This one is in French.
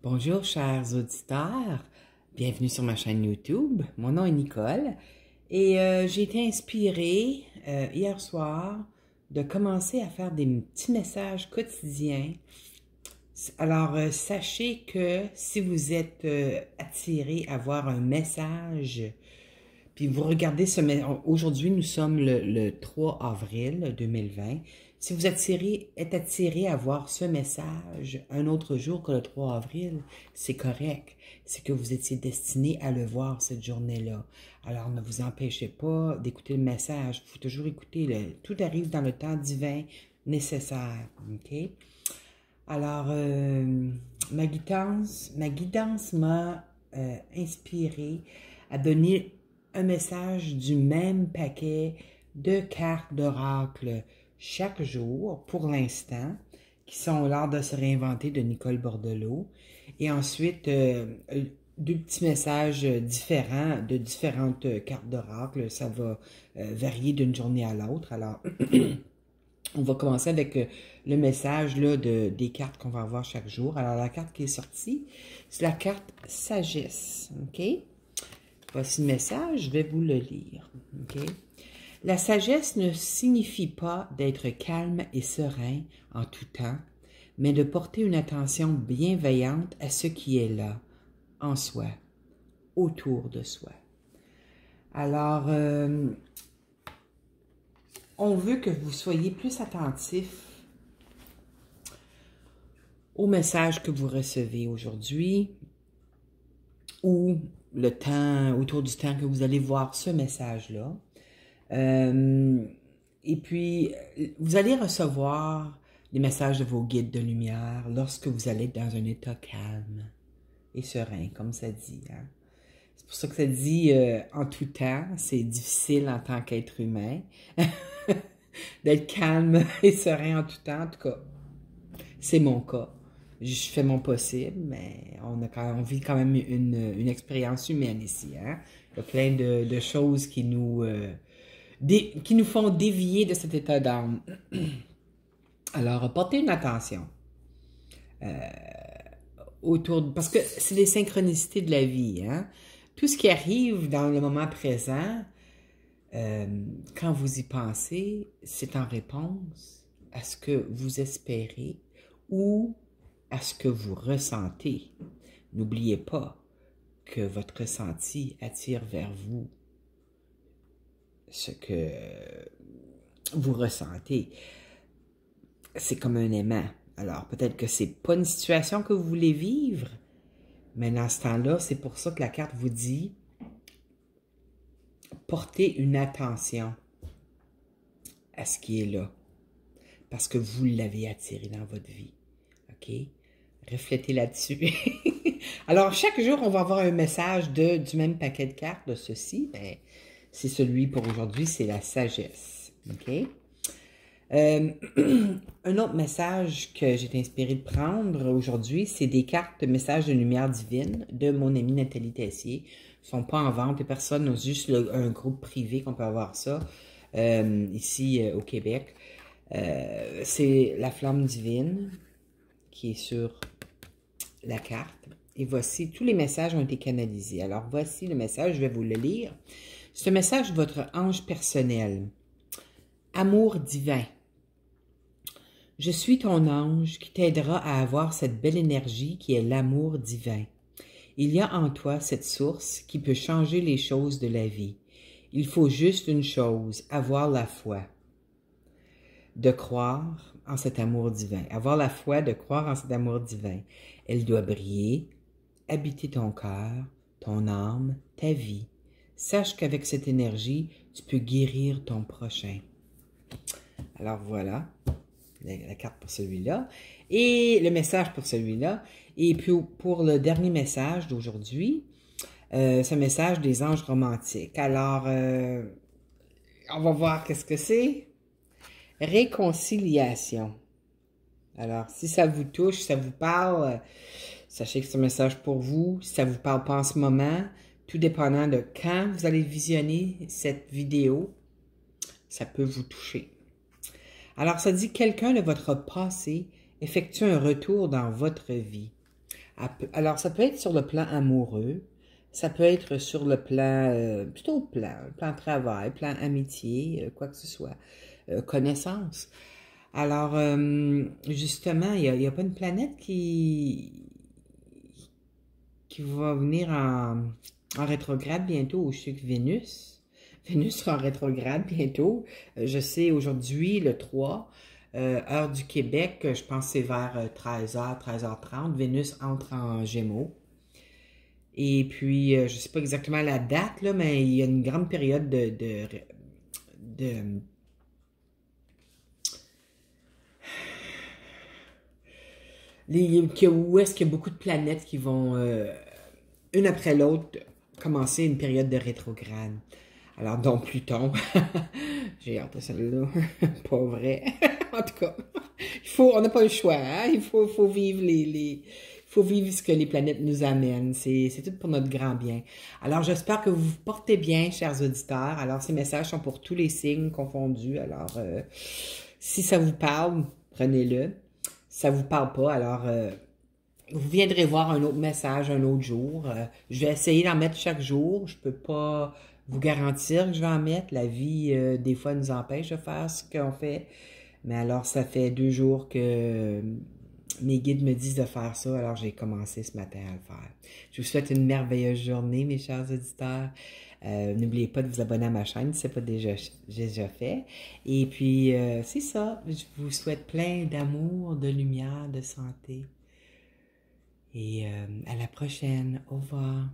Bonjour chers auditeurs, bienvenue sur ma chaîne YouTube. Mon nom est Nicole et j'ai été inspirée hier soir de commencer à faire des petits messages quotidiens. Alors sachez que si vous êtes attiré à voir un message, puis vous regardez aujourd'hui nous sommes le 3 avril 2020. Si vous êtes attiré à voir ce message un autre jour que le 3 avril, c'est correct. C'est que vous étiez destiné à le voir cette journée-là. Alors, ne vous empêchez pas d'écouter le message. Il faut toujours écouter. Tout arrive dans le temps divin nécessaire. OK? Alors, ma guidance m'a inspiré à donner un message du même paquet de cartes d'oracle chaque jour, pour l'instant, qui sont l'art de se réinventer de Nicole Bordelot. Et ensuite, deux petits messages différents de différentes cartes d'oracle. Ça va varier d'une journée à l'autre. Alors, on va commencer avec le message là, des cartes qu'on va avoir chaque jour. Alors, la carte qui est sortie, c'est la carte Sagesse. OK? Voici le message, je vais vous le lire. OK? La sagesse ne signifie pas d'être calme et serein en tout temps, mais de porter une attention bienveillante à ce qui est là, en soi, autour de soi. Alors, on veut que vous soyez plus attentif au message que vous recevez aujourd'hui ou le temps, autour du temps que vous allez voir ce message-là. Et puis, vous allez recevoir les messages de vos guides de lumière lorsque vous allez être dans un état calme et serein, comme ça dit. Hein? C'est pour ça que ça dit en tout temps, c'est difficile en tant qu'être humain d'être calme et serein en tout temps. En tout cas, c'est mon cas. Je fais mon possible, mais on vit quand même une expérience humaine ici. Hein? Il y a plein de choses qui nous font dévier de cet état d'âme. Alors, portez une attention parce que c'est les synchronicités de la vie. Hein? Tout ce qui arrive dans le moment présent, quand vous y pensez, c'est en réponse à ce que vous espérez ou à ce que vous ressentez. N'oubliez pas que votre ressenti attire vers vous ce que vous ressentez. C'est comme un aimant. Alors, peut-être que c'est pas une situation que vous voulez vivre, mais dans ce temps-là, c'est pour ça que la carte vous dit portez une attention à ce qui est là, parce que vous l'avez attiré dans votre vie. OK? Reflétez là-dessus. Alors, chaque jour, on va avoir un message du même paquet de cartes, de ceci. Ben, c'est celui pour aujourd'hui, c'est la sagesse. OK? Un autre message que j'ai été inspirée de prendre aujourd'hui, c'est des cartes messages de lumière divine de mon amie Nathalie Tessier. Ils ne sont pas en vente, les personnes ont juste un groupe privé qu'on peut avoir ça, ici au Québec. C'est la flamme divine qui est sur la carte. Et voici, tous les messages ont été canalisés. Alors, voici le message, je vais vous le lire. C'est un message de votre ange personnel. Amour divin. Je suis ton ange qui t'aidera à avoir cette belle énergie qui est l'amour divin. Il y a en toi cette source qui peut changer les choses de la vie. Il faut juste une chose, avoir la foi. De croire en cet amour divin. Avoir la foi de croire en cet amour divin. Elle doit briller, habiter ton cœur, ton âme, ta vie. Sache qu'avec cette énergie, tu peux guérir ton prochain. Alors voilà, la carte pour celui-là. Et le message pour celui-là. Et puis pour le dernier message d'aujourd'hui, c'est un message des anges romantiques. Alors, on va voir qu'est-ce que c'est. Réconciliation. Alors, si ça vous touche, ça vous parle, sachez que c'est un message pour vous. Si ça ne vous parle pas en ce moment, tout dépendant de quand vous allez visionner cette vidéo, ça peut vous toucher. Alors, ça dit quelqu'un de votre passé effectue un retour dans votre vie. Alors, ça peut être sur le plan amoureux, ça peut être sur le plan, plutôt plan travail, plan amitié, quoi que ce soit, connaissance. Alors, justement, il y a pas une planète qui va venir en rétrograde bientôt. Je sais que Vénus. Vénus sera en rétrograde bientôt. Je sais aujourd'hui, le 3, heure du Québec, je pense que c'est vers 13h, 13h30. Vénus entre en Gémeaux. Et puis, je ne sais pas exactement la date, là, mais il y a une grande période de où est-ce qu'il y a beaucoup de planètes qui vont, une après l'autre, commencer une période de rétrograde. Alors, donc Pluton, j'ai hâte de celle-là, pas vrai. En tout cas, on n'a pas le choix, hein? Faut vivre faut vivre ce que les planètes nous amènent. C'est tout pour notre grand bien. Alors, j'espère que vous vous portez bien, chers auditeurs. Alors, ces messages sont pour tous les signes confondus. Alors, si ça vous parle, prenez-le. Si ça vous parle pas, alors vous viendrez voir un autre message un autre jour. Je vais essayer d'en mettre chaque jour. Je peux pas vous garantir que je vais en mettre. La vie, des fois, nous empêche de faire ce qu'on fait. Mais alors, ça fait 2 jours que mes guides me disent de faire ça. Alors, j'ai commencé ce matin à le faire. Je vous souhaite une merveilleuse journée, mes chers auditeurs. N'oubliez pas de vous abonner à ma chaîne si ce n'est pas déjà fait. Et puis, c'est ça. Je vous souhaite plein d'amour, de lumière, de santé. Et à la prochaine. Au revoir.